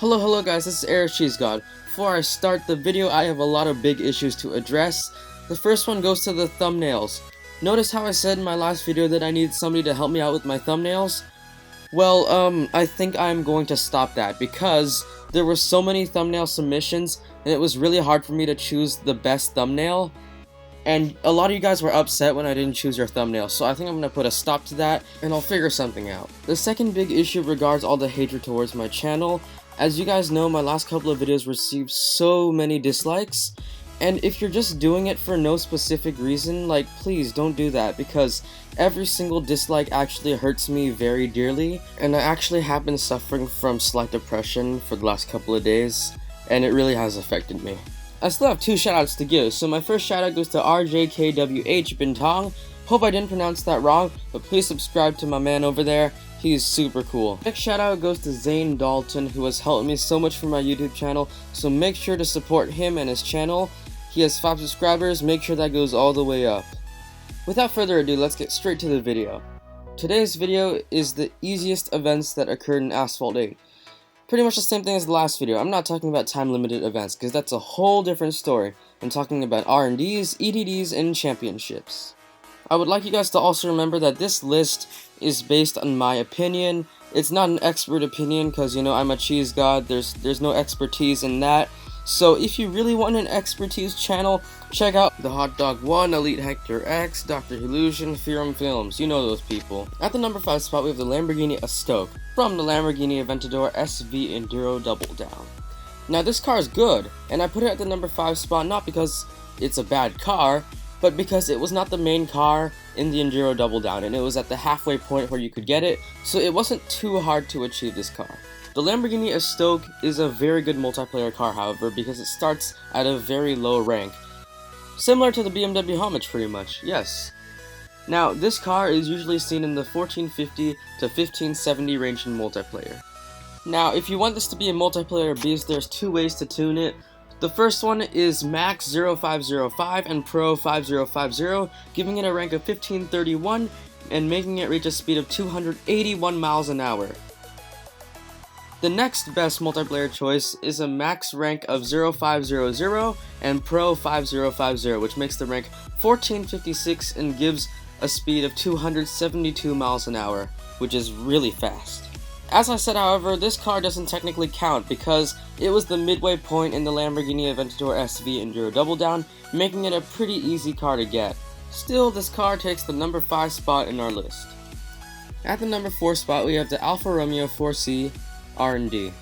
Hello guys, this is Aris God. Before I start the video, I have a lot of big issues to address. The first one goes to the thumbnails. Notice how I said in my last video that I needed somebody to help me out with my thumbnails? Well, I think I'm going to stop that because there were so many thumbnail submissions and it was really hard for me to choose the best thumbnail. And a lot of you guys were upset when I didn't choose your thumbnail, so I think I'm going to put a stop to that and I'll figure something out. The second big issue regards all the hatred towards my channel. As you guys know, my last couple of videos received so many dislikes, and if you're just doing it for no specific reason, like, please don't do that, because every single dislike actually hurts me very dearly, and I actually have been suffering from slight depression for the last couple of days, and it really has affected me. I still have two shoutouts to give, so my first shoutout goes to RJKWH Bintong. Hope I didn't pronounce that wrong, but please subscribe to my man over there. He's super cool. Next shout out goes to Zane Dalton, who has helped me so much for my YouTube channel, so make sure to support him and his channel. He has 5 subscribers, make sure that goes all the way up. Without further ado, let's get straight to the video. Today's video is the easiest events that occurred in Asphalt 8. Pretty much the same thing as the last video. I'm not talking about time-limited events, because that's a whole different story. I'm talking about R&Ds, EDDs, and championships. I would like you guys to also remember that this list is based on my opinion. It's not an expert opinion because, you know, I'm a cheese god. There's no expertise in that. So if you really want an expertise channel, check out the Hot Dog 1, Elite Hector X, Dr. Illusion, Theorem Films. You know those people. At the number 5 spot, we have the Lamborghini Estoque from the Lamborghini Aventador SV Enduro Double Down. Now this car is good, and I put it at the number 5 spot not because it's a bad car, but because it was not the main car in the Enduro Double Down, and it was at the halfway point where you could get it, so it wasn't too hard to achieve this car. The Lamborghini Estoque is a very good multiplayer car, however, because it starts at a very low rank. Similar to the BMW Homage, pretty much, yes. Now, this car is usually seen in the 1450 to 1570 range in multiplayer. Now, if you want this to be a multiplayer beast, there's 2 ways to tune it. The first one is Max 0505 and Pro 5050, giving it a rank of 1531 and making it reach a speed of 281 miles an hour. The next best multiplayer choice is a max rank of 0500 and Pro 5050, which makes the rank 1456 and gives a speed of 272 miles an hour, which is really fast. As I said, however, this car doesn't technically count because it was the midway point in the Lamborghini Aventador SV Enduro Double Down, making it a pretty easy car to get. Still, this car takes the number 5 spot in our list. At the number 4 spot, we have the Alfa Romeo 4C R&D.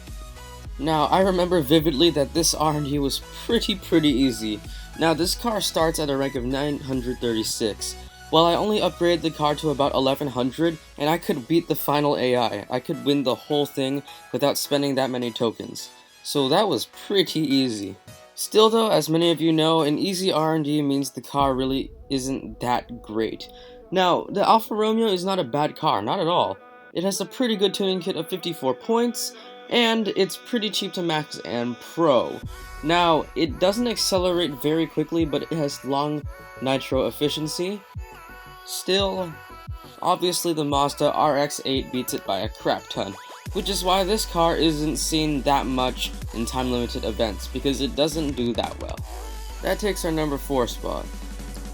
Now, I remember vividly that this R&D was pretty easy. Now, this car starts at a rank of 936. Well, I only upgraded the car to about 1100, and I could beat the final AI. I could win the whole thing without spending that many tokens. So that was pretty easy. Still though, as many of you know, an easy R&D means the car really isn't that great. Now, the Alfa Romeo is not a bad car, not at all. It has a pretty good tuning kit of 54 points, and it's pretty cheap to max and pro. Now, it doesn't accelerate very quickly, but it has long nitro efficiency. Still, obviously the Mazda RX-8 beats it by a crap ton, which is why this car isn't seen that much in time-limited events, because it doesn't do that well. That takes our number 4 spot.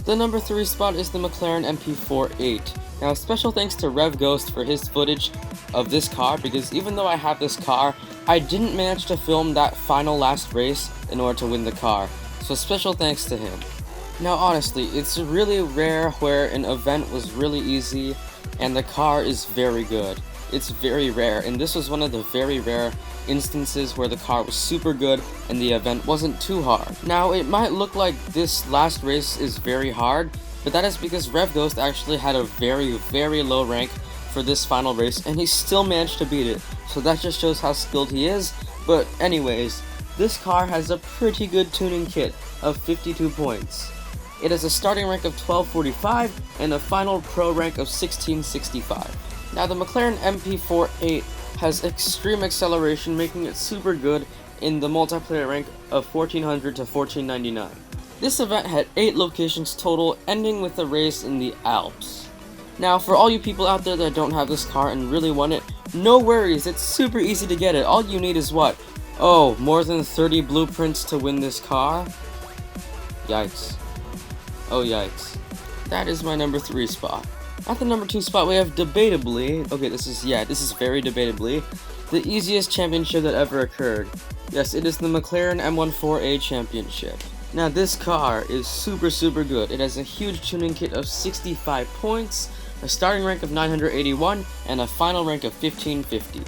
The number 3 spot is the McLaren MP4 8. Now, special thanks to Rev Ghost for his footage of this car, because even though I have this car, I didn't manage to film that final last race in order to win the car, so special thanks to him. Now honestly, it's really rare where an event was really easy and the car is very good. It's very rare, and this was one of the very rare instances where the car was super good and the event wasn't too hard. Now, it might look like this last race is very hard, but that is because Rev Ghost actually had a very low rank for this final race and he still managed to beat it, so that just shows how skilled he is. But anyways, this car has a pretty good tuning kit of 52 points. It has a starting rank of 1245 and a final pro rank of 1665. Now the McLaren MP4 8 has extreme acceleration, making it super good in the multiplayer rank of 1400 to 1499. This event had 8 locations total, ending with a race in the Alps. Now, for all you people out there that don't have this car and really want it, no worries, it's super easy to get it. All you need is what? Oh, more than 30 blueprints to win this car? Yikes. Oh, yikes. That is my number 3 spot. At the number 2 spot, we have debatably, okay, this is very debatably, the easiest championship that ever occurred. Yes, it is the McLaren M4A championship. Now, this car is super good. It has a huge tuning kit of 65 points, a starting rank of 981, and a final rank of 1550.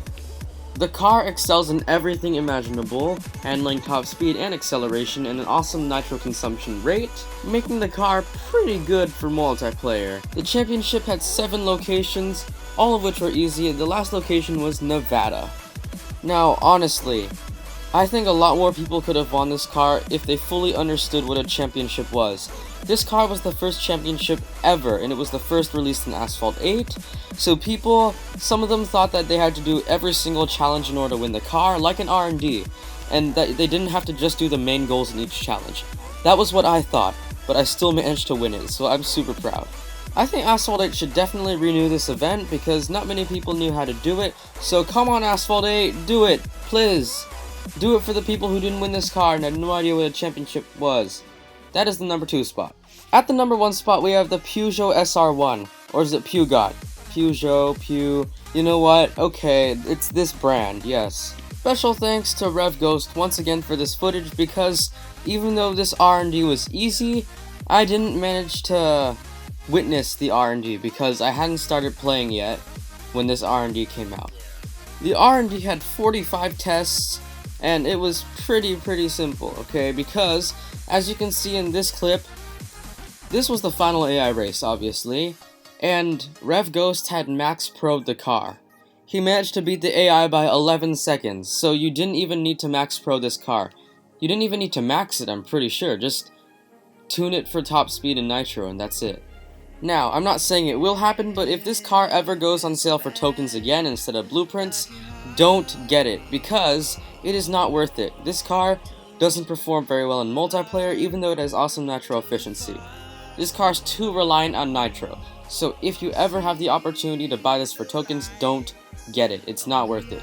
The car excels in everything imaginable, handling top speed and acceleration, and an awesome nitro consumption rate, making the car pretty good for multiplayer. The championship had 7 locations, all of which were easy. The last location was Nevada. Now, honestly, I think a lot more people could have won this car if they fully understood what a championship was. This car was the first championship ever, and it was the first released in Asphalt 8, so people, some of them thought that they had to do every single challenge in order to win the car, like an R&D, and that they didn't have to just do the main goals in each challenge. That was what I thought, but I still managed to win it, so I'm super proud. I think Asphalt 8 should definitely renew this event, because not many people knew how to do it, so come on Asphalt 8, do it, please! Do it for the people who didn't win this car and had no idea what a championship was. That is the number 2 spot. At the number 1 spot, we have the Peugeot SR1. Or is it Peugeot? You know what? Okay, it's this brand, yes. Special thanks to Rev Ghost once again for this footage, because even though this R&D was easy, I didn't manage to witness the R&D because I hadn't started playing yet when this R&D came out. The R&D had 45 tests, and it was pretty simple, okay? Because, as you can see in this clip, this was the final AI race, obviously, and Rev Ghost had max pro'd the car. He managed to beat the AI by 11 seconds, so you didn't even need to max pro this car. You didn't even need to max it, I'm pretty sure. Just tune it for top speed and nitro, and that's it. Now, I'm not saying it will happen, but if this car ever goes on sale for tokens again instead of blueprints, don't get it, because it is not worth it. This car doesn't perform very well in multiplayer, even though it has awesome nitro efficiency. This car is too reliant on nitro, so if you ever have the opportunity to buy this for tokens, don't get it. It's not worth it.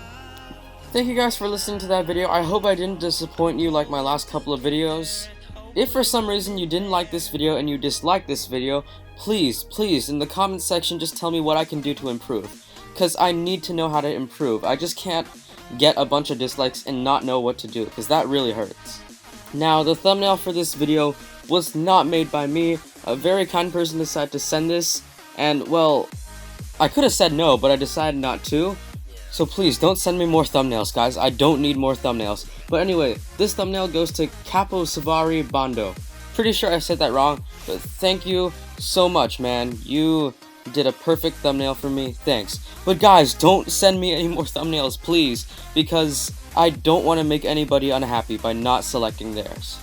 Thank you guys for listening to that video. I hope I didn't disappoint you like my last couple of videos. If for some reason you didn't like this video and you disliked this video, please, in the comment section, just tell me what I can do to improve. Because I need to know how to improve. I just can't get a bunch of dislikes and not know what to do, because that really hurts. Now, the thumbnail for this video was not made by me. A very kind person decided to send this, and, well, I could have said no, but I decided not to. So please, don't send me more thumbnails, guys. I don't need more thumbnails. But anyway, this thumbnail goes to Capo Savari Bondo. Pretty sure I said that wrong, but thank you so much, man. You did a perfect thumbnail for me. Thanks. But guys, don't send me any more thumbnails, please, because I don't want to make anybody unhappy by not selecting theirs.